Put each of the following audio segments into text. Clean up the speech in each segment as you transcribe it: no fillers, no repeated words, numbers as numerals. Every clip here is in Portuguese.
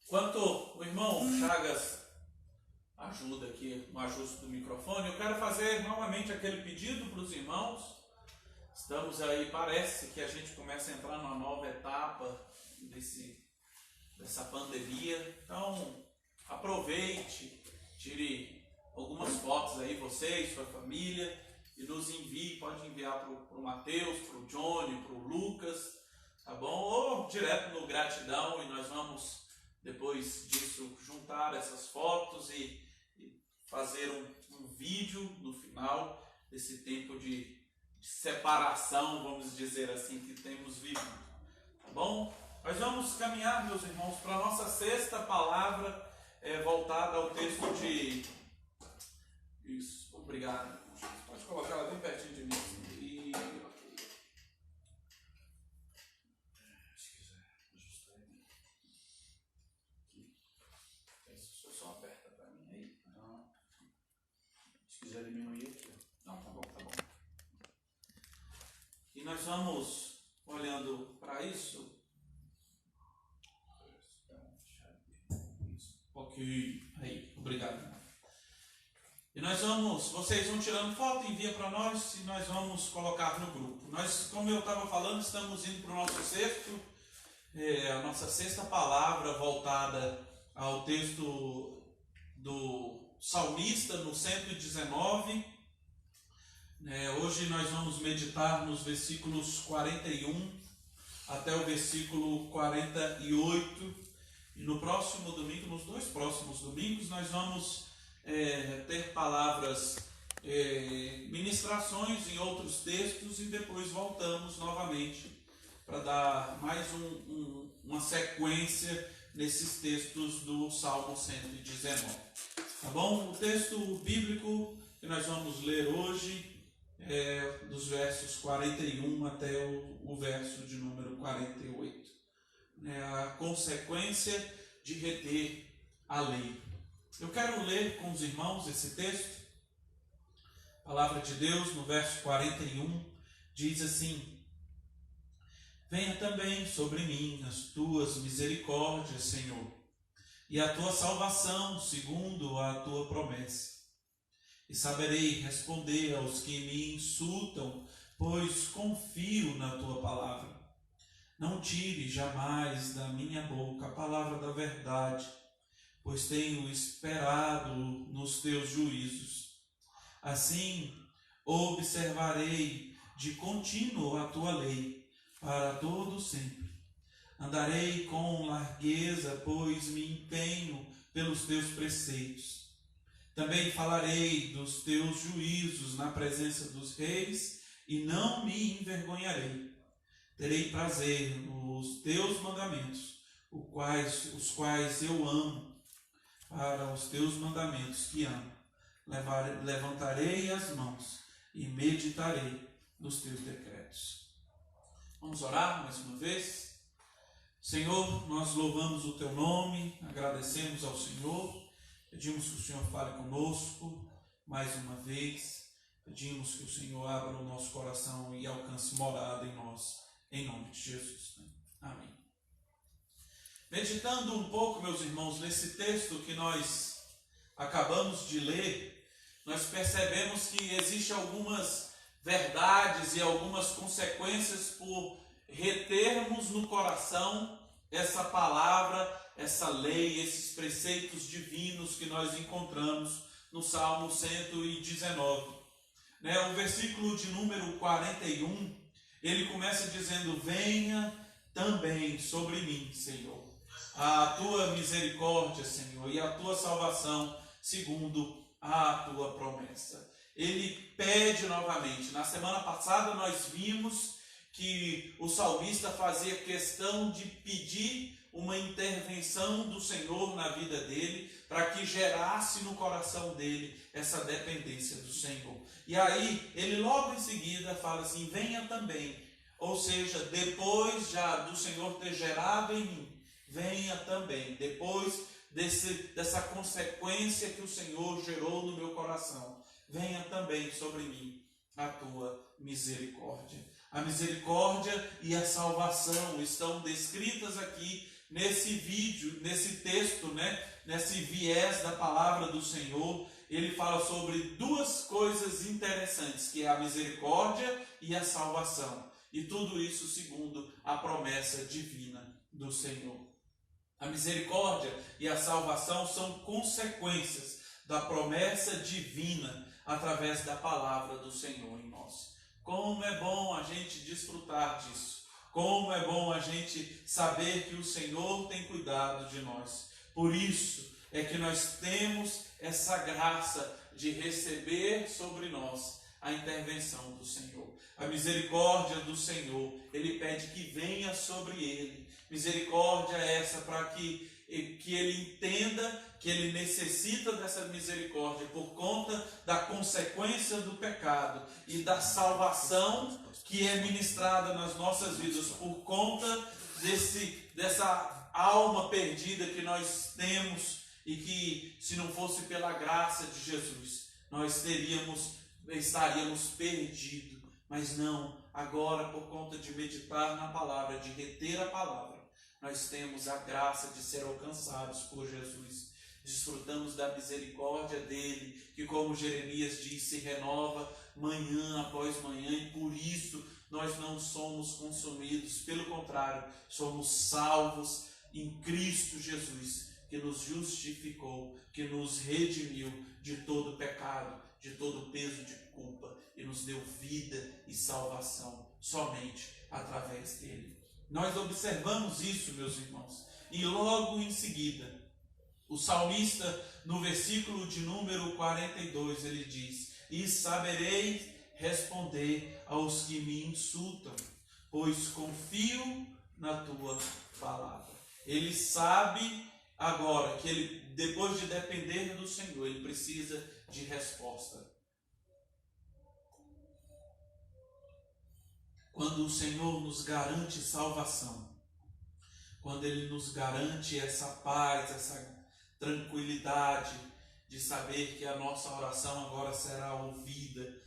Enquanto o irmão Chagas ajuda aqui no ajuste do microfone, eu quero fazer novamente aquele pedido para os irmãos. Estamos aí, parece que a gente começa a entrar numa nova etapa dessa pandemia. Então, aproveite, tire algumas fotos aí, vocês, sua família, e nos envie. Pode enviar para o Mateus, para o Johnny, para o Lucas, tá bom? Ou direto no Gratidão, e nós vamos, depois disso, juntar essas fotos e fazer um vídeo no final desse tempo de separação, vamos dizer assim, que temos vivido, tá bom? Nós vamos caminhar, meus irmãos, para a nossa sexta palavra, voltada ao texto de... Isso, obrigado. Pode colocar ela bem pertinho de mim. E... se quiser ajustar aí. Isso, só aperta para mim aí. Então, se quiser diminuir aqui. Não, tá bom, tá bom. E nós vamos, olhando para isso. Ok, aí, obrigado. E nós vamos, vocês vão tirando foto, envia para nós e nós vamos colocar no grupo. Nós, como eu estava falando, estamos indo para o nosso sexto, a nossa sexta palavra voltada ao texto do salmista no 119. Hoje nós vamos meditar nos versículos 41 até o versículo 48. E no próximo domingo, nos dois próximos domingos, nós vamos ter palavras, ministrações em outros textos, e depois voltamos novamente para dar mais uma sequência nesses textos do Salmo 119. Tá bom? O texto bíblico que nós vamos ler hoje é dos versos 41 até o verso de número 48. A consequência de reter a lei. Eu quero ler com os irmãos esse texto. A palavra de Deus, no verso 41, diz assim: venha também sobre mim as tuas misericórdias, Senhor, e a tua salvação segundo a tua promessa. E saberei responder aos que me insultam, pois confio na tua palavra. Não tire jamais da minha boca a palavra da verdade, pois tenho esperado nos teus juízos. Assim, observarei de contínuo a tua lei, para todo sempre. Andarei com largueza, pois me empenho pelos teus preceitos. Também falarei dos teus juízos na presença dos reis, e não me envergonharei. Terei prazer nos teus mandamentos, os quais eu amo. Para os teus mandamentos que amo, levantarei as mãos e meditarei nos teus decretos. Vamos orar mais uma vez? Senhor, nós louvamos o teu nome, agradecemos ao Senhor, pedimos que o Senhor fale conosco mais uma vez, pedimos que o Senhor abra o nosso coração e alcance morada em nós, em nome de Jesus. Amém. Meditando um pouco, meus irmãos, nesse texto que nós acabamos de ler, nós percebemos que existem algumas verdades e algumas consequências por retermos no coração essa palavra, essa lei, esses preceitos divinos que nós encontramos no Salmo 119. O versículo de número 41, ele começa dizendo: venha também sobre mim, Senhor, a tua misericórdia, Senhor, e a tua salvação segundo a tua promessa. Ele pede novamente. Na semana passada nós vimos que o salmista fazia questão de pedir uma intervenção do Senhor na vida dele, para que gerasse no coração dele essa dependência do Senhor. E aí ele logo em seguida fala assim: venha também. Ou seja, depois já do Senhor ter gerado em mim, venha também, depois dessa consequência que o Senhor gerou no meu coração, venha também sobre mim a tua misericórdia. A misericórdia e a salvação estão descritas aqui nesse vídeo, nesse texto, nesse viés da palavra do Senhor. Ele fala sobre duas coisas interessantes, que é a misericórdia e a salvação. E tudo isso segundo a promessa divina do Senhor. A misericórdia e a salvação são consequências da promessa divina através da palavra do Senhor em nós. Como é bom a gente desfrutar disso. Como é bom a gente saber que o Senhor tem cuidado de nós. Por isso é que nós temos essa graça de receber sobre nós a intervenção do Senhor. A misericórdia do Senhor, Ele pede que venha sobre Ele. Misericórdia é essa para que Ele entenda que Ele necessita dessa misericórdia por conta da consequência do pecado e da salvação que é ministrada nas nossas vidas por conta dessa alma perdida que nós temos e que, se não fosse pela graça de Jesus, nós estaríamos perdidos. Mas não, agora, por conta de meditar na palavra, de reter a palavra, nós temos a graça de ser alcançados por Jesus. Desfrutamos da misericórdia dele, que, como Jeremias diz, se renova manhã após manhã, e por isso nós não somos consumidos. Pelo contrário, somos salvos em Cristo Jesus, que nos justificou, que nos redimiu de todo pecado, de todo peso de culpa, e nos deu vida e salvação somente através dele. Nós observamos isso, meus irmãos, e logo em seguida, o salmista, no versículo de número 42, ele diz: e saberei responder aos que me insultam, pois confio na tua palavra. Ele sabe agora que ele, depois de depender do Senhor, ele precisa de resposta. Quando o Senhor nos garante salvação, quando Ele nos garante essa paz, essa tranquilidade de saber que a nossa oração agora será ouvida,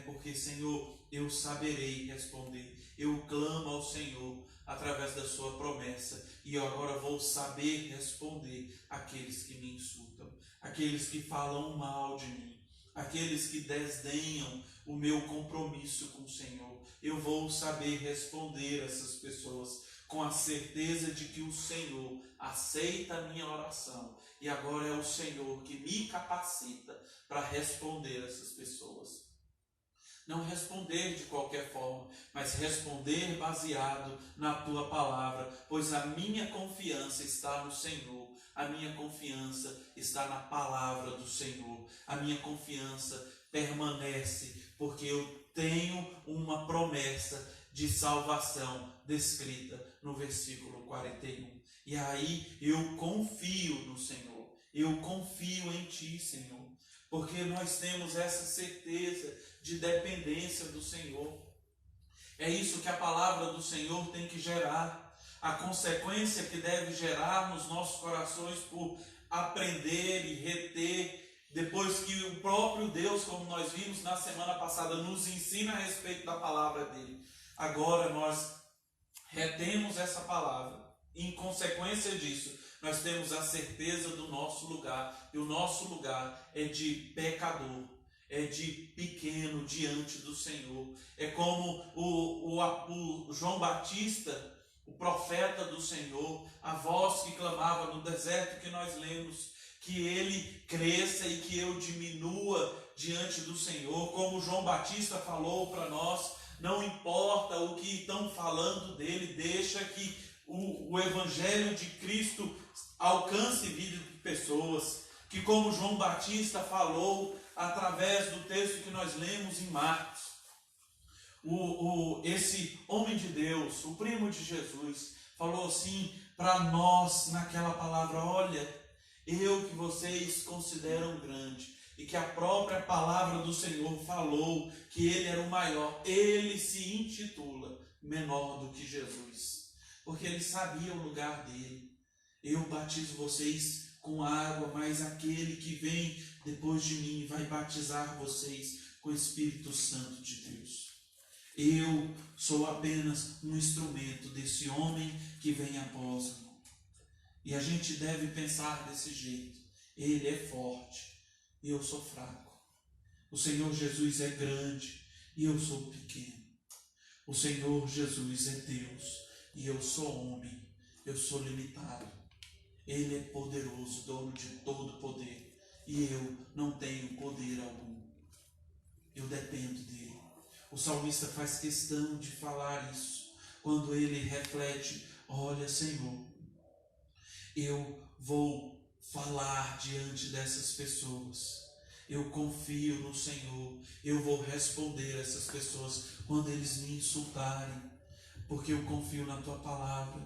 porque, Senhor, eu saberei responder. Eu clamo ao Senhor através da sua promessa, e eu agora vou saber responder àqueles que me insultam, aqueles que falam mal de mim, aqueles que desdenham o meu compromisso com o Senhor. Eu vou saber responder a essas pessoas com a certeza de que o Senhor aceita a minha oração, e agora é o Senhor que me capacita para responder a essas pessoas. Não responder de qualquer forma, mas responder baseado na tua palavra, pois a minha confiança está no Senhor, a minha confiança está na palavra do Senhor, a minha confiança permanece, porque eu tenho uma promessa de salvação descrita no versículo 41. E aí eu confio no Senhor, eu confio em ti, Senhor, porque nós temos essa certeza de dependência do Senhor. É isso que a palavra do Senhor tem que gerar, a consequência que deve gerar nos nossos corações por aprender e reter, depois que o próprio Deus, como nós vimos na semana passada, nos ensina a respeito da palavra dele. Agora nós retemos essa palavra, em consequência disso, nós temos a certeza do nosso lugar, e o nosso lugar é de pecador, é de pequeno diante do Senhor. É como o João Batista, o profeta do Senhor, a voz que clamava no deserto que nós lemos, que ele cresça e que eu diminua diante do Senhor, como João Batista falou para nós. Não importa o que estão falando dele, deixa que o Evangelho de Cristo alcance vida de pessoas, que, como João Batista falou através do texto que nós lemos em Marcos, esse homem de Deus, o primo de Jesus, falou assim para nós naquela palavra: olha, eu que vocês consideram grande, e que a própria palavra do Senhor falou que ele era o maior, ele se intitula menor do que Jesus, porque ele sabia o lugar dele. Eu batizo vocês com água, mas aquele que vem depois de mim vai batizar vocês com o Espírito Santo de Deus. Eu sou apenas um instrumento desse homem que vem após mim. E a gente deve pensar desse jeito. Ele é forte e eu sou fraco. O Senhor Jesus é grande e eu sou pequeno. O Senhor Jesus é Deus e eu sou homem, eu sou limitado. Ele é poderoso, dono de todo poder, e eu não tenho poder algum. Eu dependo dele. O salmista faz questão de falar isso quando ele reflete: olha, Senhor, eu vou falar diante dessas pessoas. Eu confio no Senhor. Eu vou responder a essas pessoas quando eles me insultarem, porque eu confio na tua palavra.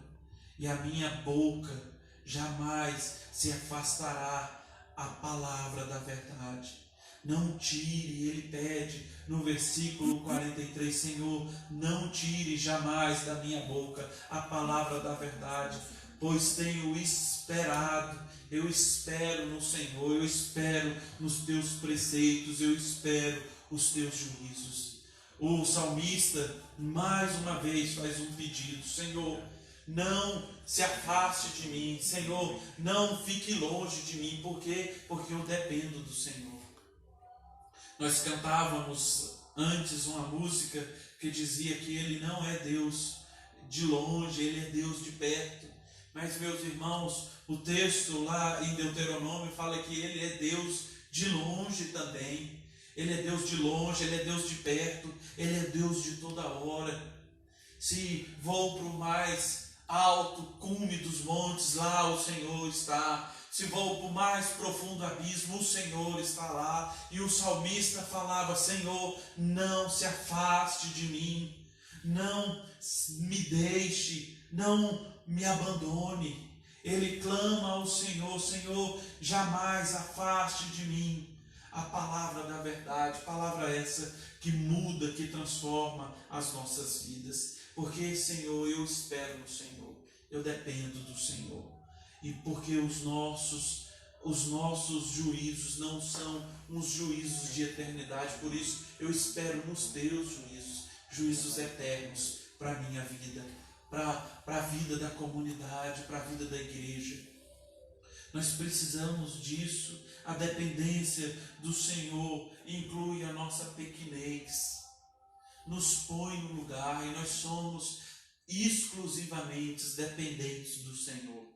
E a minha boca jamais se afastará a palavra da verdade. Não tire, ele pede no versículo 43, Senhor, não tire jamais da minha boca a palavra da verdade, pois tenho esperado. Eu espero no Senhor, eu espero nos teus preceitos, eu espero os teus juízos. O salmista mais uma vez faz um pedido: Senhor, não se afaste de mim, Senhor, não fique longe de mim, porque eu dependo do Senhor. Nós cantávamos antes uma música que dizia que Ele não é Deus de longe, Ele é Deus de perto. Mas, meus irmãos, o texto lá em Deuteronômio fala que Ele é Deus de longe também. Ele é Deus de longe, Ele é Deus de perto, Ele é Deus de toda hora. Se vou para o mais alto cume dos montes, lá o Senhor está. Se vou para o mais profundo abismo, o Senhor está lá. E o salmista falava: Senhor, não se afaste de mim, não me deixe, não me abandone. Ele clama ao Senhor: Senhor, jamais afaste de mim a palavra da verdade, palavra essa que muda, que transforma as nossas vidas. Porque, Senhor, eu espero no Senhor, eu dependo do Senhor. E porque os nossos juízos não são uns juízos de eternidade, por isso eu espero nos teus juízos eternos para a minha vida, para a vida da comunidade, para a vida da igreja. Nós precisamos disso. A dependência do Senhor inclui a nossa pequenez, nos põe no lugar, e nós somos exclusivamente dependentes do Senhor.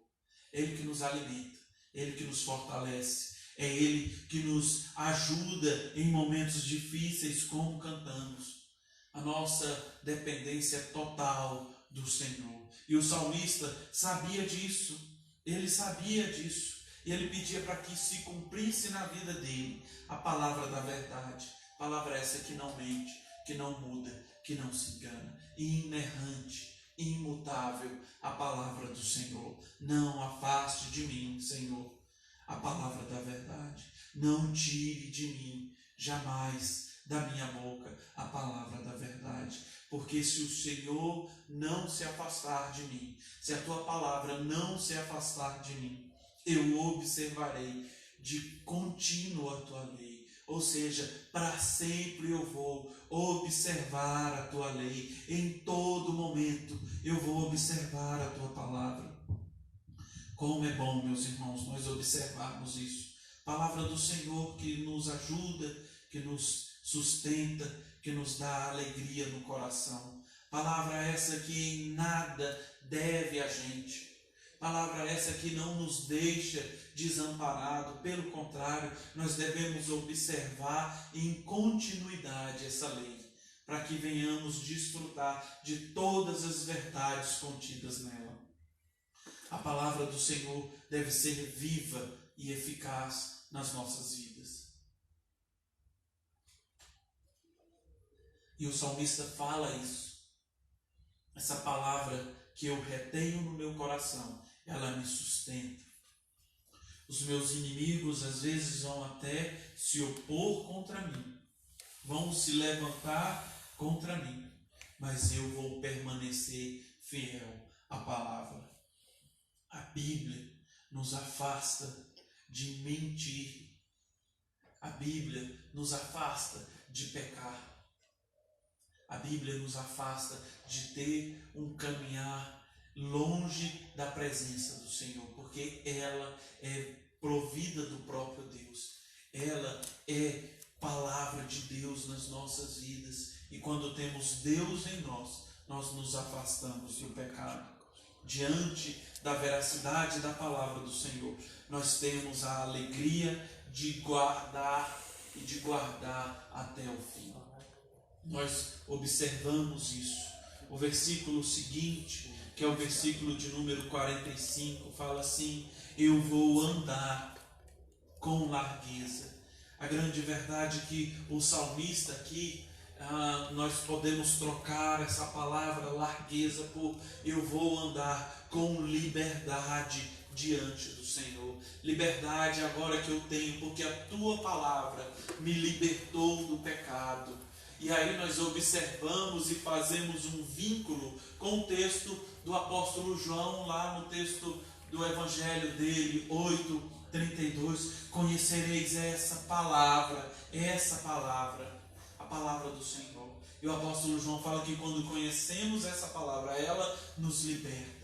Ele que nos alimenta, Ele que nos fortalece, é Ele que nos ajuda em momentos difíceis, como cantamos. A nossa dependência é total do Senhor. E o salmista sabia disso, ele sabia disso, e ele pedia para que se cumprisse na vida dele a palavra da verdade, palavra essa que não mente, que não muda, que não se engana, inerrante, imutável, a palavra do Senhor. Não afaste de mim, Senhor, a palavra da verdade. Não tire de mim jamais da minha boca a palavra da verdade. Porque se o Senhor não se afastar de mim, se a tua palavra não se afastar de mim, eu observarei de contínuo a tua lei. Ou seja, para sempre eu vou observar a tua lei. Em todo momento eu vou observar a tua palavra. Como é bom, meus irmãos, nós observarmos isso. Palavra do Senhor que nos ajuda, que nos sustenta, que nos dá alegria no coração. Palavra essa que em nada deve a gente. Palavra essa que não nos deixa desamparado. Pelo contrário, nós devemos observar em continuidade essa lei, para que venhamos desfrutar de todas as verdades contidas nela. A palavra do Senhor deve ser viva e eficaz nas nossas vidas. E o salmista fala isso. Essa palavra que eu retenho no meu coração, ela me sustenta. Os meus inimigos às vezes vão até se opor contra mim, vão se levantar contra mim, mas eu vou permanecer fiel à palavra. A Bíblia nos afasta de mentir. A Bíblia nos afasta de pecar. A Bíblia nos afasta de ter um caminhar longe da presença do Senhor, porque ela é provida do próprio Deus. Ela é palavra de Deus nas nossas vidas. E quando temos Deus em nós, nós nos afastamos do pecado. Diante da veracidade da palavra do Senhor, nós temos a alegria de guardar e de guardar até o fim. Nós observamos isso. O versículo seguinte, que é o versículo de número 45, fala assim: eu vou andar com largueza. A grande verdade é que o salmista aqui, nós podemos trocar essa palavra largueza por eu vou andar com liberdade diante do Senhor. Liberdade agora que eu tenho, porque a tua palavra me libertou do pecado. E aí nós observamos e fazemos um vínculo com o texto do apóstolo João, lá no texto do evangelho dele, 8:32. Conhecereis essa palavra, a palavra do Senhor. E o apóstolo João fala que quando conhecemos essa palavra, ela nos liberta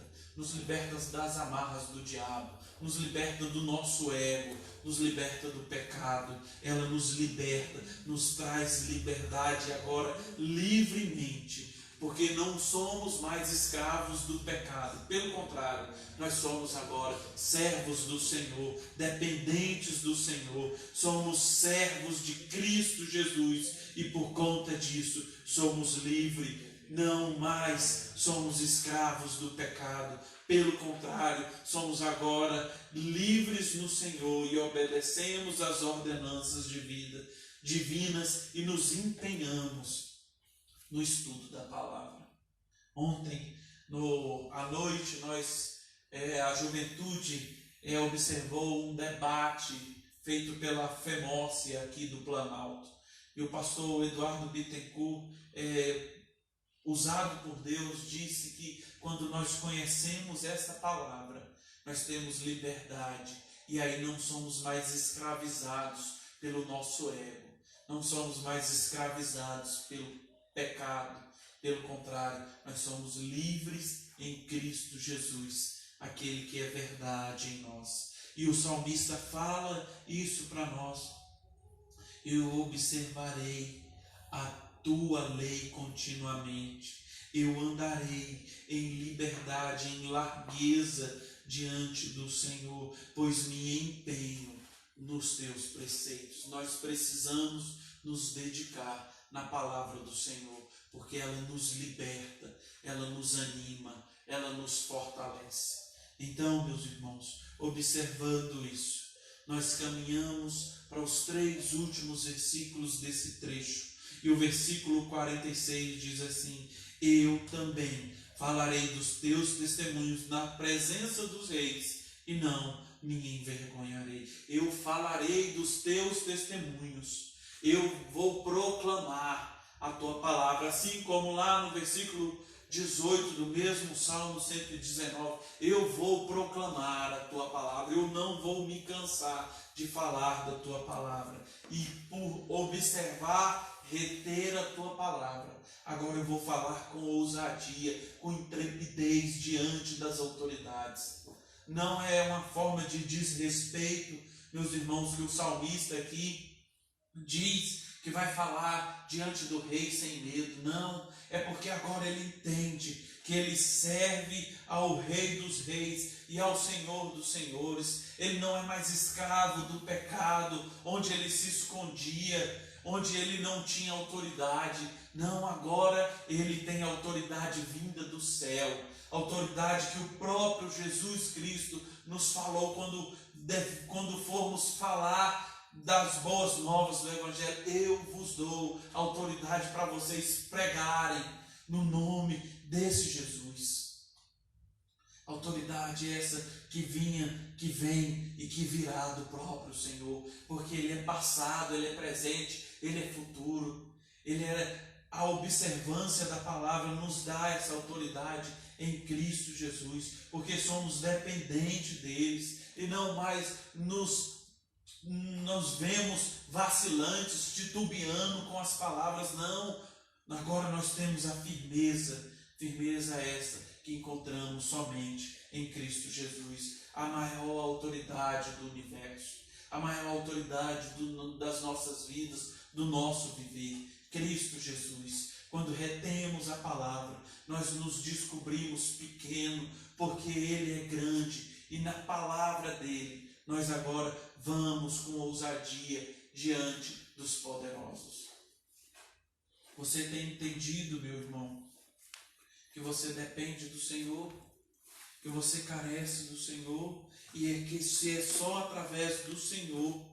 das amarras do diabo, nos liberta do nosso ego, nos liberta do pecado. Ela nos liberta, nos traz liberdade agora livremente, porque não somos mais escravos do pecado. Pelo contrário, nós somos agora servos do Senhor, dependentes do Senhor, somos servos de Cristo Jesus e por conta disso somos livres. Não mais somos escravos do pecado. Pelo contrário, somos agora livres no Senhor e obedecemos às ordenanças de vida divinas e nos empenhamos no estudo da palavra. Ontem, à noite, a juventude observou um debate feito pela FEMORCE aqui do Planalto. E o pastor Eduardo Bittencourt, usado por Deus, disse que quando nós conhecemos esta palavra, nós temos liberdade. E aí não somos mais escravizados pelo nosso ego. Não somos mais escravizados pelo pecado. Pelo contrário, nós somos livres em Cristo Jesus, aquele que é verdade em nós. E o salmista fala isso para nós. Eu observarei a tua lei continuamente. Eu andarei em liberdade, em largueza diante do Senhor, pois me empenho nos teus preceitos. Nós precisamos nos dedicar na palavra do Senhor, porque ela nos liberta, ela nos anima, ela nos fortalece. Então, meus irmãos, observando isso, nós caminhamos para os 3 últimos versículos desse trecho. E o versículo 46 diz assim: eu também falarei dos teus testemunhos na presença dos reis e não me envergonharei. Eu falarei dos teus testemunhos. Eu vou proclamar a tua palavra, assim como lá no versículo 18 do mesmo Salmo 119, eu vou proclamar a tua palavra, eu não vou me cansar de falar da tua palavra, e por observar, reter a tua palavra, agora eu vou falar com ousadia, com intrepidez diante das autoridades. Não é uma forma de desrespeito, meus irmãos, que o salmista aqui diz que vai falar diante do rei sem medo. Não, é porque agora ele entende que ele serve ao Rei dos Reis e ao Senhor dos Senhores. Ele não é mais escravo do pecado, onde ele se escondia, onde ele não tinha autoridade. Não, agora ele tem autoridade vinda do céu, autoridade que o próprio Jesus Cristo nos falou quando formos falar das boas novas do Evangelho. Eu vos dou autoridade para vocês pregarem no nome desse Jesus. Autoridade essa que vinha, que vem e que virá do próprio Senhor, porque Ele é passado, Ele é presente, Ele é futuro. A observância da palavra nos dá essa autoridade em Cristo Jesus, porque somos dependentes deles e não mais nos vemos vacilantes, titubeando com as palavras. Não, Agora nós temos a firmeza essa que encontramos somente em Cristo Jesus, a maior autoridade do universo, a maior autoridade das nossas vidas, do nosso viver. Cristo Jesus. Quando retemos a palavra, nós nos descobrimos pequeno, porque Ele é grande, e na palavra dEle, nós agora vamos com ousadia diante dos poderosos. Você tem entendido, meu irmão, que você depende do Senhor, que você carece do Senhor, e é que se é só através do Senhor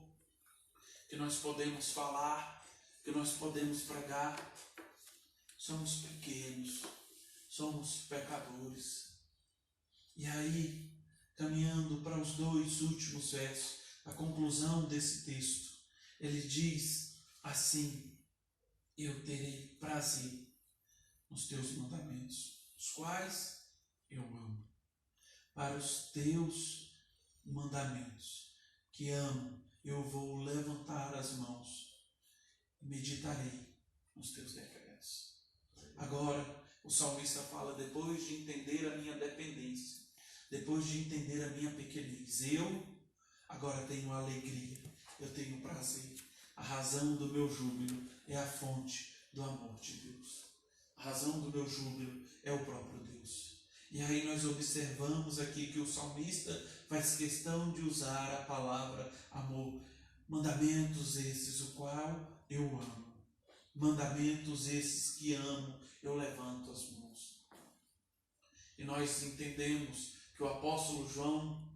que nós podemos falar, que nós podemos pregar. Somos pequenos, somos pecadores. E aí, caminhando para os 2 últimos versos, a conclusão desse texto, ele diz assim: eu terei prazer nos teus mandamentos, os quais eu amo. Para os teus mandamentos, que amo, eu vou levantar as mãos e meditarei nos teus decretos. Agora, o salmista fala, depois de entender a minha dependência, depois de entender a minha pequenez, eu agora tenho alegria, eu tenho prazer. A razão do meu júbilo é a fonte do amor de Deus. A razão do meu júbilo é o próprio Deus. E aí nós observamos aqui que o salmista faz questão de usar a palavra amor. Mandamentos esses, o qual eu amo. Mandamentos esses que amo, eu levanto as mãos. E nós entendemos que o apóstolo João,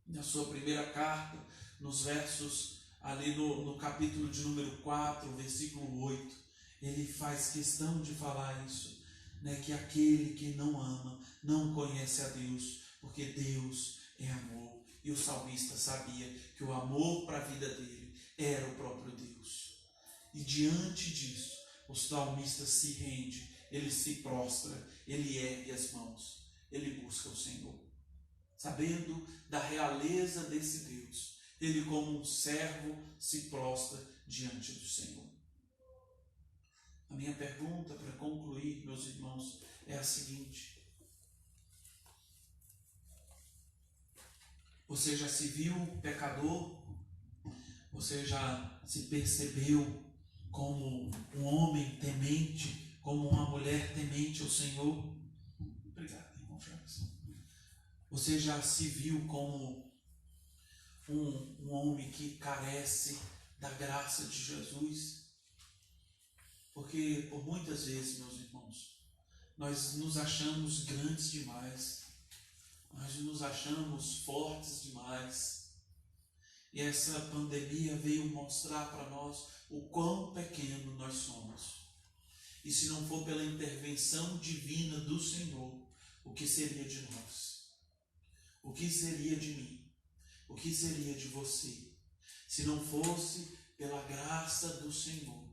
na sua primeira carta, nos versos ali no capítulo de número 4, versículo 8, ele faz questão de falar isso, né, que aquele que não ama não conhece a Deus, porque Deus é amor. E o salmista sabia que o amor para a vida dele era o próprio Deus. E diante disso, o salmista se rende, ele se prostra, ele ergue as mãos, ele busca o Senhor. Sabendo da realeza desse Deus, ele como um servo se prostra diante do Senhor. A minha pergunta para concluir, meus irmãos, é a seguinte: você já se viu pecador? Você já se percebeu como um homem temente, como uma mulher temente ao Senhor? Obrigado, irmão Charles. Você já se viu como um homem que carece da graça de Jesus? Porque por muitas vezes, meus irmãos, nós nos achamos grandes demais, nós nos achamos fortes demais. E essa pandemia veio mostrar para nós o quão pequeno nós somos. E se não for pela intervenção divina do Senhor, o que seria de nós? O que seria de mim? O que seria de você? Se não fosse pela graça do Senhor.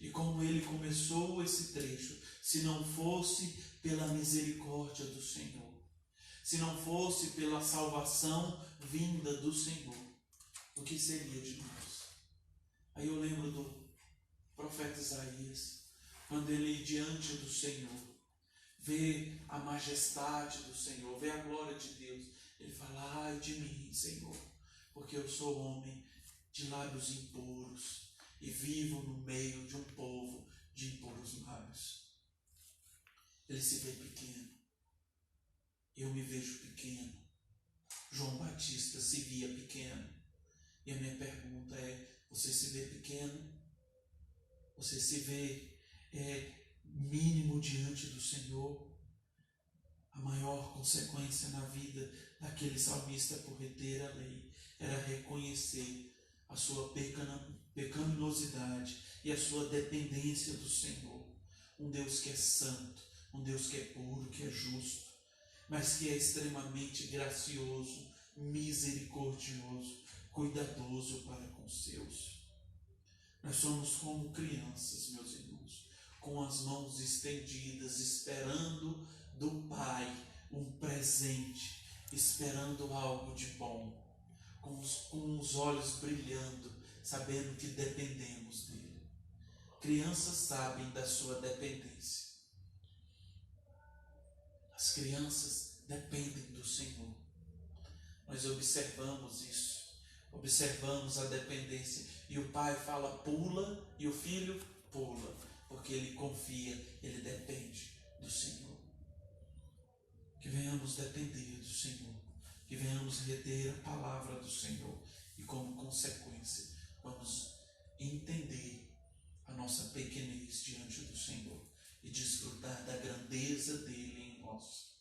E como ele começou esse trecho, se não fosse pela misericórdia do Senhor, se não fosse pela salvação vinda do Senhor, o que seria de nós? Aí eu lembro do profeta Isaías, quando ele diante do Senhor vê a majestade do Senhor, vê a glória de Deus, ele fala: ai de mim, Senhor, porque eu sou homem de lábios impuros e vivo no meio de um povo de impuros lábios. Ele se vê pequeno, eu me vejo pequeno. João Batista se via pequeno. E a minha pergunta é: você se vê pequeno? Você se vê mínimo diante do Senhor? A maior consequência na vida daquele salmista por reter a lei era reconhecer a sua pecaminosidade e a sua dependência do Senhor. Um Deus que é santo, um Deus que é puro, que é justo, mas que é extremamente gracioso, misericordioso, cuidadoso para com os seus. Nós somos como crianças, meus irmãos, com as mãos estendidas, esperando do Pai um presente, esperando algo de bom, com os olhos brilhando, sabendo que dependemos dele. crianças sabem da sua dependência. As crianças dependem do Senhor. Nós observamos isso. Observamos a dependência. E o pai fala, pula, e o filho pula. Porque ele confia, ele depende do Senhor. Que venhamos depender do Senhor. Que venhamos reter a palavra do Senhor. E como consequência, vamos entender a nossa pequenez diante do Senhor. E desfrutar da grandeza dele em nós.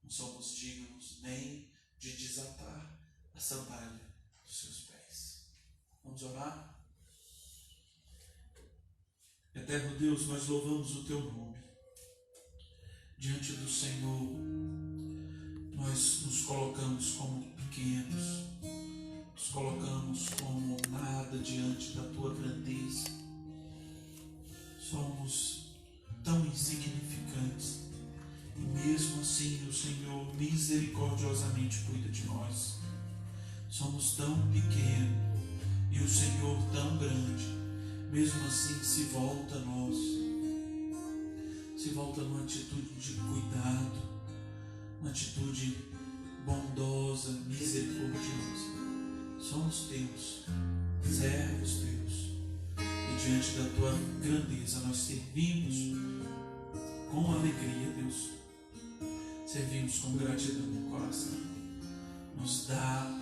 Não somos dignos nem de desatar a sandália dos seus pés. Vamos orar? Eterno Deus, nós louvamos o Teu nome. Diante do Senhor, nós nos colocamos como pequenos, nos colocamos como nada diante da Tua grandeza. Somos tão insignificantes e mesmo assim o Senhor misericordiosamente cuida de nós. Somos tão pequenos e o Senhor tão grande. Mesmo assim se volta a nós, se volta numa atitude de cuidado, uma atitude bondosa, misericordiosa. Somos teus, servos teus, e diante da tua grandeza nós servimos com alegria, Deus, servimos com gratidão no coração. Nos dá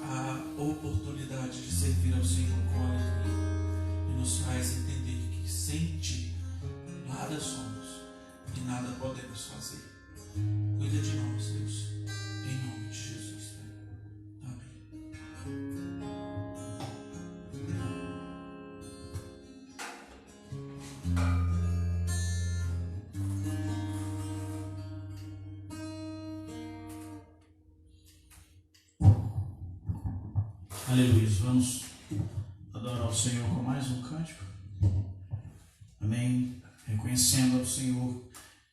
a oportunidade de servir ao Senhor com alegria e nos faz entender que sem Ti nada somos e nada podemos fazer. Cuida de nós, Deus, em nome de Jesus. Amém. Aleluia. Vamos adorar o Senhor com mais um cântico. Amém. Reconhecendo ao Senhor,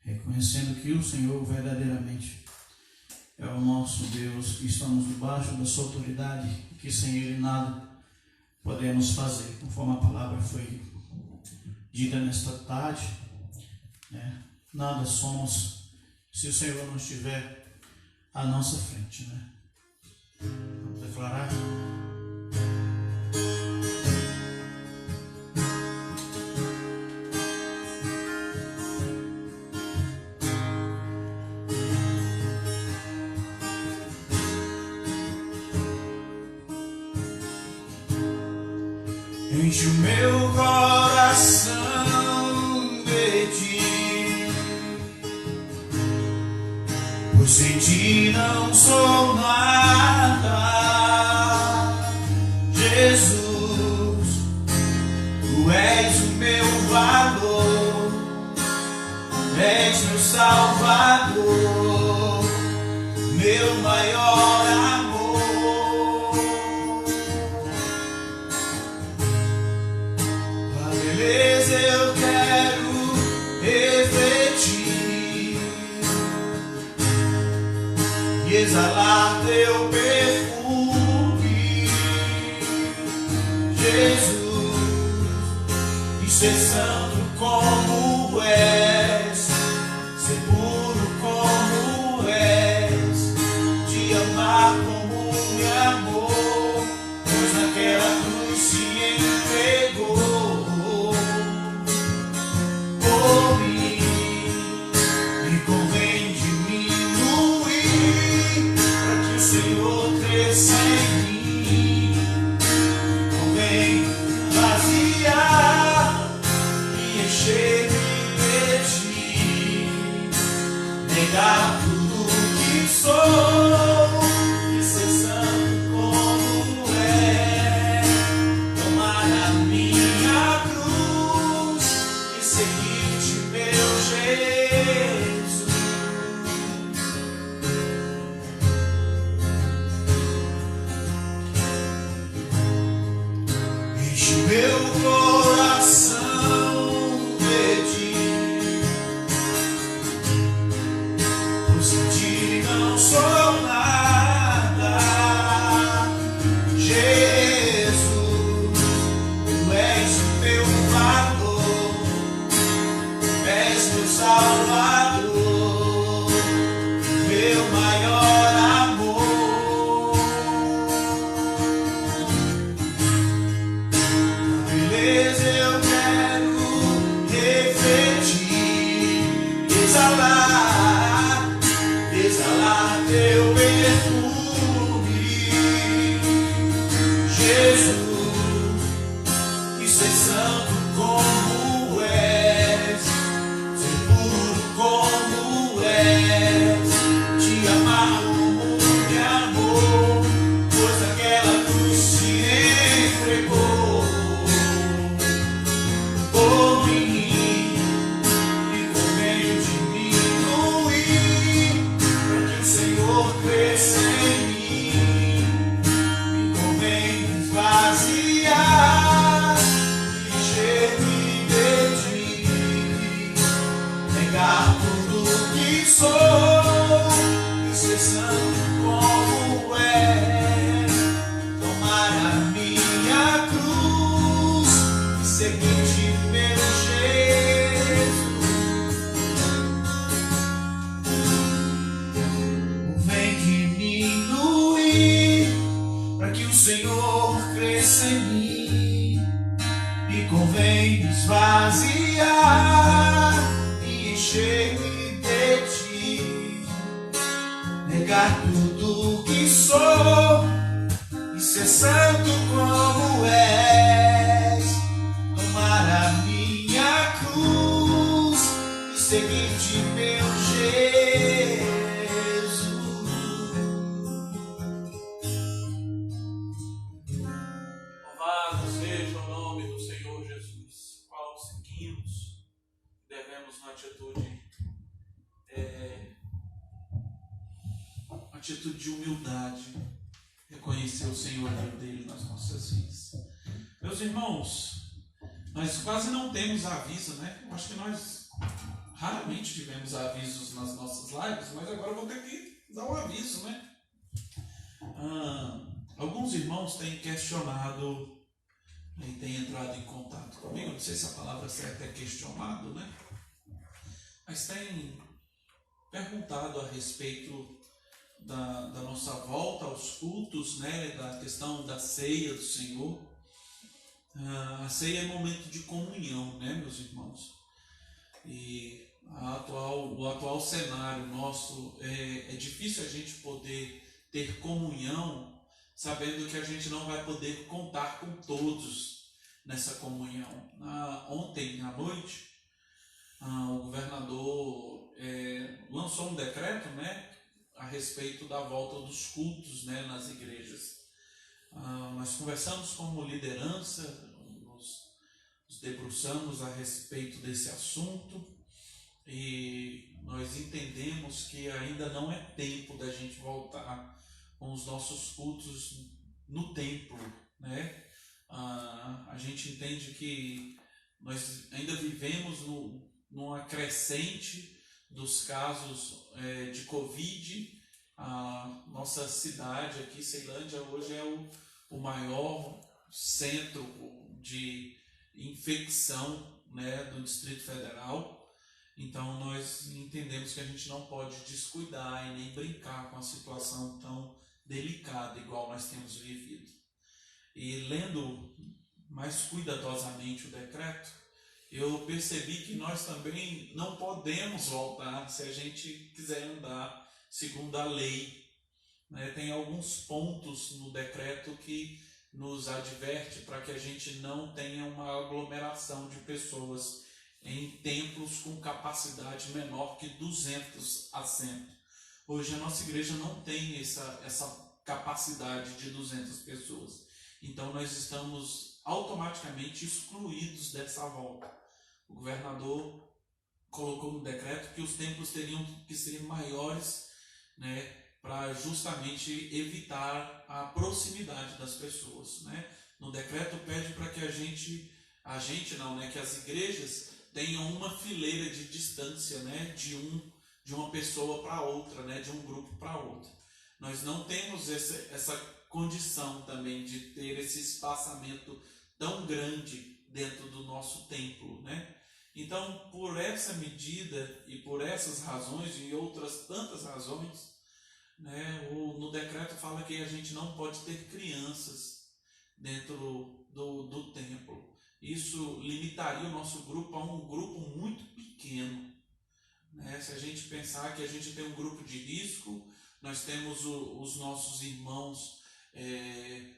reconhecendo que o Senhor verdadeiramente é o nosso Deus, que estamos debaixo da sua autoridade, que sem Ele nada podemos fazer, conforme a palavra foi dita nesta tarde, né? Nada somos se o Senhor não estiver à nossa frente, né? Vamos declarar. Enche o meu coração de Ti, pois sem Ti não sou nada. Jesus, Tu és o meu valor, és meu Salvador, meu maior amor. Beleza eu quero refletir e exalar Teu perfume, Jesus, e ser santo como és, ser puro como és, Te amar como me amou, pois naquela cruz se entregou. Me convém diminuir para que o Senhor cresça em mim. Me convém vaziar e encher-me de Ti, negar tudo que sou e ser santo como é, tomar a minha cruz e seguir-Te, meu Jesus. Enche o meu coração de Ti, pois sem Ti não sou nada. Jesus, Tu és o meu vez eu quero refletir, exalar teu perfume, Jesus, que ser santo como és, ser puro como és, te amar como me amou, pois aquela cruz se entregou por mim. E convém diminuir para que o Senhor cresça em mim. Me convém esvaziar e encher-me de ti, negar tudo que sou e ser santo como é, tomar a minha cruz e seguir-te, meu Jesus. Vem diminuir para que o Senhor cresça em mim. Me convém esvaziar e encher-me de ti, negar tudo que sou e ser santo como és, tomar a minha cruz e seguir-te, meu Jesus. Louvado seja o nome do Senhor Jesus, qual seguimos, devemos uma atitude de humildade, reconhecer o senhorio dele nas nossas vidas. Meus irmãos, nós quase não temos aviso, né? Eu acho que nós raramente tivemos avisos nas nossas lives, mas agora eu vou ter que dar um aviso, né? Alguns irmãos têm questionado e têm entrado em contato comigo, não sei se a palavra certa é questionado, né? Mas têm perguntado a respeito da nossa volta aos cultos, né? Da questão da ceia do Senhor. A ceia é momento de comunhão, né, meus irmãos? E o atual cenário nosso é difícil a gente poder ter comunhão sabendo que a gente não vai poder contar com todos nessa comunhão. Ontem à noite, o governador lançou um decreto, né, a respeito da volta dos cultos, né, nas igrejas. Nós conversamos como liderança, nos debruçamos a respeito desse assunto e nós entendemos que ainda não é tempo da gente voltar com os nossos cultos no templo, né? A gente entende que nós ainda vivemos numa crescente dos casos de Covid. A nossa cidade aqui, Ceilândia, hoje é o maior centro de infecção, né, do Distrito Federal. Então nós entendemos que a gente não pode descuidar e nem brincar com a situação tão delicada igual nós temos vivido. E lendo mais cuidadosamente o decreto, eu percebi que nós também não podemos voltar se a gente quiser andar segundo a lei, né? Tem alguns pontos no decreto que nos adverte para que a gente não tenha uma aglomeração de pessoas em templos com capacidade menor que 200 assentos. Hoje a nossa igreja não tem essa capacidade de 200 pessoas. Então nós estamos automaticamente excluídos dessa volta. O governador colocou no decreto que os templos teriam que ser maiores, né, para justamente evitar a proximidade das pessoas, né? No decreto pede para que que as igrejas tenham uma fileira de distância, né, de uma pessoa para outra, né, de um grupo para outro. Nós não temos essa condição também de ter esse espaçamento tão grande dentro do nosso templo, né? Então, por essa medida e por essas razões e outras tantas razões, né, no decreto fala que a gente não pode ter crianças dentro do templo. isso limitaria o nosso grupo a um grupo muito pequeno, né? Se a gente pensar que a gente tem um grupo de risco, nós temos os nossos irmãos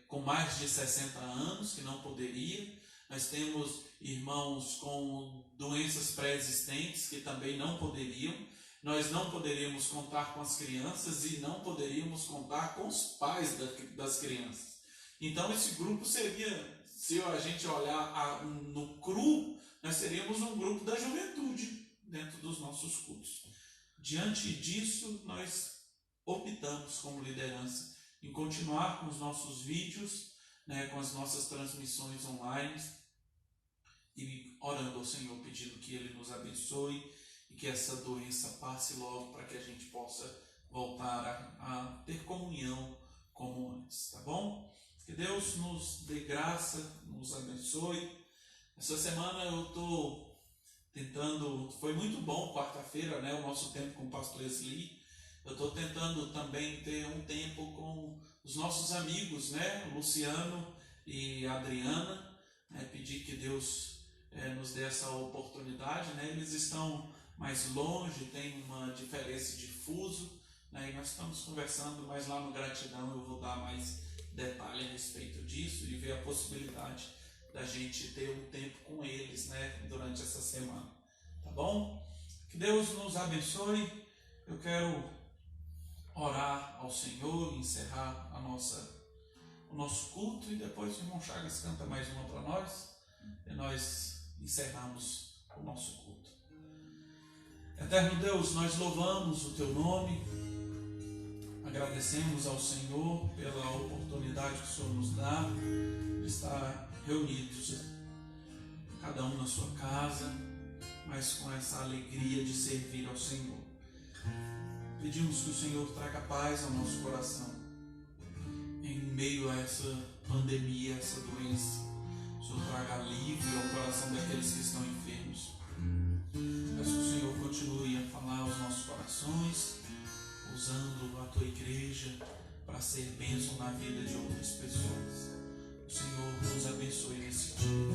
com mais de 60 anos que não poderiam, nós temos irmãos com doenças pré-existentes que também não poderiam, nós não poderíamos contar com as crianças e não poderíamos contar com os pais das crianças. Então esse grupo seria, se a gente olhar no cru, nós seríamos um grupo da juventude dentro dos nossos cultos. Diante disso, nós optamos como liderança em continuar com os nossos vídeos, né, com as nossas transmissões online e orando ao Senhor, pedindo que Ele nos abençoe e que essa doença passe logo para que a gente possa voltar a ter comunhão como antes, tá bom? Que Deus nos dê graça, nos abençoe. Essa semana eu estou tentando, foi muito bom quarta-feira, né, o nosso tempo com o pastor Esli. Eu estou tentando também ter um tempo com os nossos amigos, né, Luciano e Adriana, né, pedir que Deus nos dê essa oportunidade, né, eles estão mais longe, tem uma diferença de fuso, né, e nós estamos conversando, mas lá no Gratidão eu vou dar mais detalhe a respeito disso e ver a possibilidade da gente ter um tempo com eles, né, durante essa semana, tá bom? Que Deus nos abençoe. Eu quero orar ao Senhor, encerrar o nosso culto e depois o irmão Chagas canta mais uma para nós e nós encerramos o nosso culto. Eterno Deus, nós louvamos o Teu nome, agradecemos ao Senhor pela oportunidade que o Senhor nos dá de estar reunidos, cada um na sua casa, mas com essa alegria de servir ao Senhor. Pedimos que o Senhor traga paz ao nosso coração em meio a essa pandemia, essa doença. O Senhor traga alívio ao coração daqueles que estão enfermos. Peço que o Senhor continue a falar aos nossos corações, usando a Tua igreja para ser bênção na vida de outras pessoas. O Senhor nos abençoe nesse dia.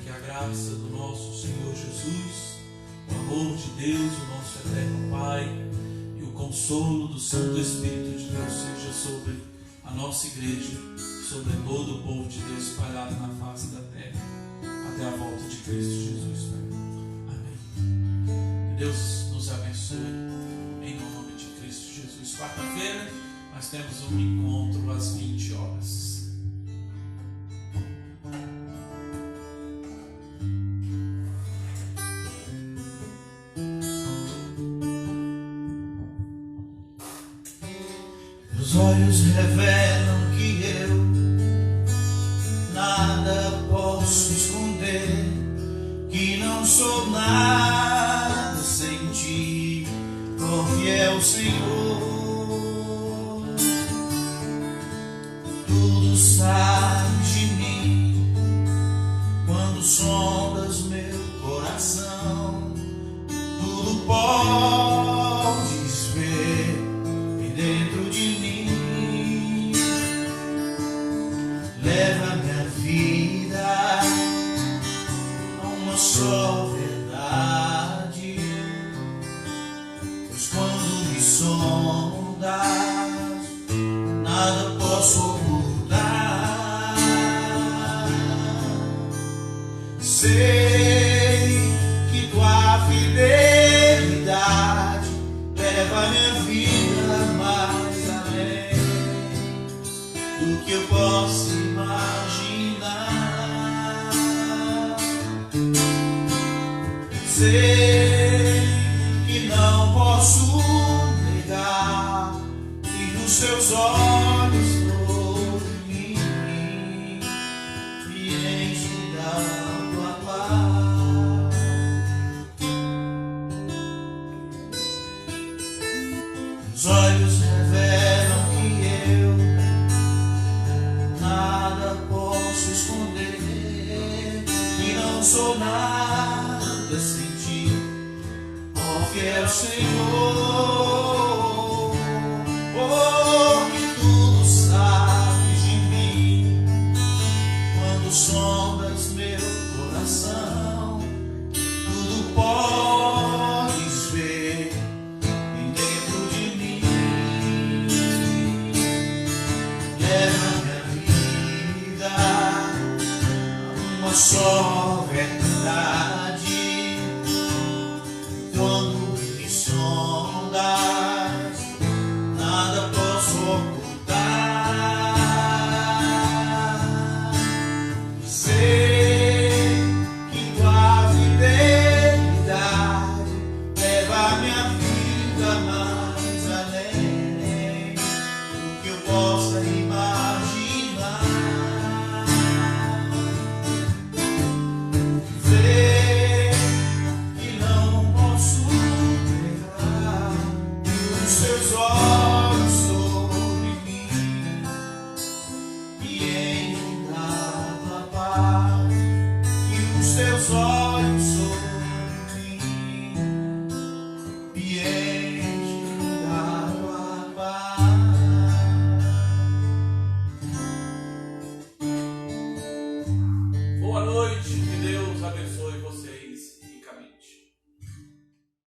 Que a graça do nosso Senhor Jesus, o amor de Deus, o nosso eterno Pai, e o consolo do Santo Espírito de Deus seja sobre a nossa igreja, sobre todo o povo de Deus espalhado na face da terra, até a volta de Cristo Jesus, Pai. Amém. Que Deus nos abençoe, em nome de Cristo Jesus. Quarta-feira, nós temos um encontro às 20 horas. Os olhos revelam que eu nada posso esconder, que não sou nada sem Ti, ó fiel Senhor. Tudo sabes de mim quando sondas meu coração, tudo podes ver dentro de mim. Leva minha vida a uma só verdade, pois quando me sondas, nada posso ocultar. Sei que Tua fidelidade leva minha vida mais além do que eu posso imaginar. Sei que não posso negar que nos Teus olhos todo em mim me enche da Tua paz. Os olhos revelam que eu nada posso esconder, que não sou nada sem Ti, ó fiel Senhor. Porque tudo sabes de mim quando sondas meu coração, tudo podes ver dentro de mim. Leva minha vida a uma só verdade. Quando me sondas, nada posso ocultar. Sei que tua fidelidade leva minha vida mais além do que eu possa imaginar. Sei que não posso negar os seus olhos sobre mim e em dado a paz que os teus olhos